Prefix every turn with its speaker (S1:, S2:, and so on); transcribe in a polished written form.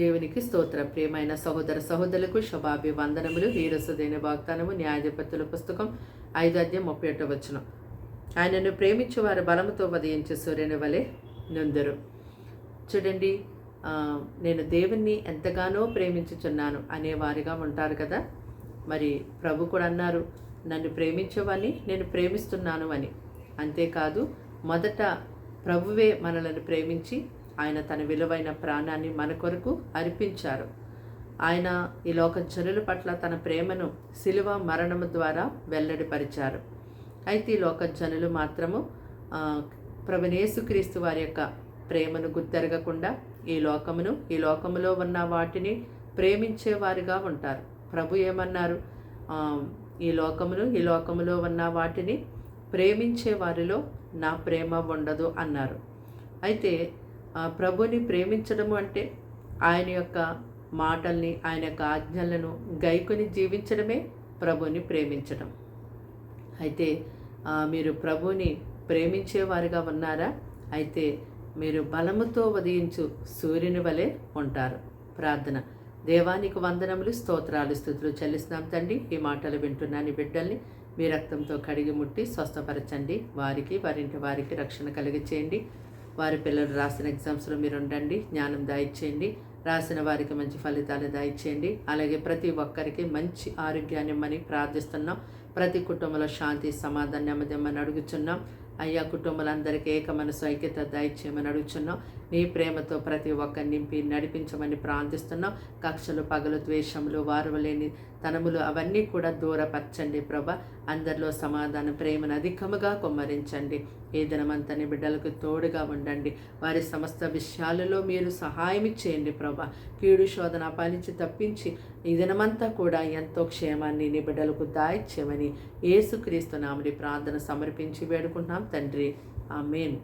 S1: దేవునికి స్తోత్ర. ప్రియమైన సహోదర సహోదరులకు శుభాభివందనములు. వీరసుదైన వాగ్దానము న్యాయాధిపతుల పుస్తకం 5:31. ఆయనను ప్రేమించు వారి బలముతో ఉదయించు సూర్యుని వలె నుందురు. చూడండి, నేను దేవుణ్ణి ఎంతగానో ప్రేమించుచున్నాను అనేవారిగా ఉంటారు కదా. మరి ప్రభు కూడా అన్నారు, నన్ను ప్రేమించవని నేను ప్రేమిస్తున్నాను అని. అంతేకాదు, మొదట ప్రభువే మనలను ప్రేమించి ఆయన తన విలువైన ప్రాణాన్ని మన కొరకు అర్పించారు. ఆయన ఈ లోక జనుల పట్ల తన ప్రేమను శిలువ మరణము ద్వారా వెల్లడిపరిచారు. అయితే ఈ లోక జనులు మాత్రము ప్రభువైన యేసుక్రీస్తు వారి యొక్క ప్రేమను గుర్తెరగకుండా ఈ లోకములో ఉన్న వాటిని ప్రేమించేవారుగా ఉంటారు. ప్రభు ఏమన్నారు? ఈ లోకములో ఉన్న వాటిని ప్రేమించే వారిలో నా ప్రేమ ఉండదు అన్నారు. అయితే ప్రభుని ప్రేమించడము అంటే ఆయన యొక్క మాటల్ని, ఆయన యొక్క ఆజ్ఞలను గైకొని జీవించడమే ప్రభుని ప్రేమించడం. అయితే మీరు ప్రభుని ప్రేమించేవారుగా ఉన్నారా? అయితే మీరు బలముతో ఉదయించు సూర్యుని వలె ఉంటారు. ప్రార్థన. దేవానికి వందనములు, స్తోత్రాలు, స్తుతులు చెల్లిస్తున్నాం తండ్రి. ఈ మాటలు వింటున్నాను బిడ్డల్ని మీ రక్తంతో కడిగి ముట్టి స్వస్థపరచండి. వారింటి వారికి రక్షణ కలిగి చేయండి. వారి పిల్లలు రాసిన ఎగ్జామ్స్లో మీరు ఉండండి, జ్ఞానం దయచేయండి. రాసిన వారికి మంచి ఫలితాలు దయచేయండి. అలాగే ప్రతి ఒక్కరికి మంచి ఆరోగ్యాన్ని ఇమ్మని ప్రార్థిస్తున్నాం. ప్రతి కుటుంబంలో శాంతి, సమాధానం, నెమ్మదిమ్మని అడుగుచున్నాం. అయ్యా, కుటుంబాలందరికీ ఏక మనసు, ఐక్యత దయచేయమని అడుగుచున్నాం. నీ ప్రేమతో ప్రతి ఒక్కరిని నింపి నడిపించమని ప్రార్థిస్తున్నాం. కక్షలు, పగలు, ద్వేషములు, వారవలేని తనములు అవన్నీ కూడా దూరపరచండి ప్రభా. అందరిలో సమాధానం, ప్రేమను అధికముగా కుమ్మరించండి. ఈ దినమంతని బిడ్డలకు తోడుగా ఉండండి. వారి సమస్త విషయాలలో మీరు సహాయం చేయండి ప్రభా. కీడు శోధన అపాయించి తప్పించి ఈ దినమంతా కూడా ఎంతో క్షేమాన్ని నీ బిడ్డలకు దాయిచ్చేయమని యేసుక్రీస్తు నామమున ప్రార్థన సమర్పించి వేడుకుంటున్నాం తండ్రి. ఆమేన్.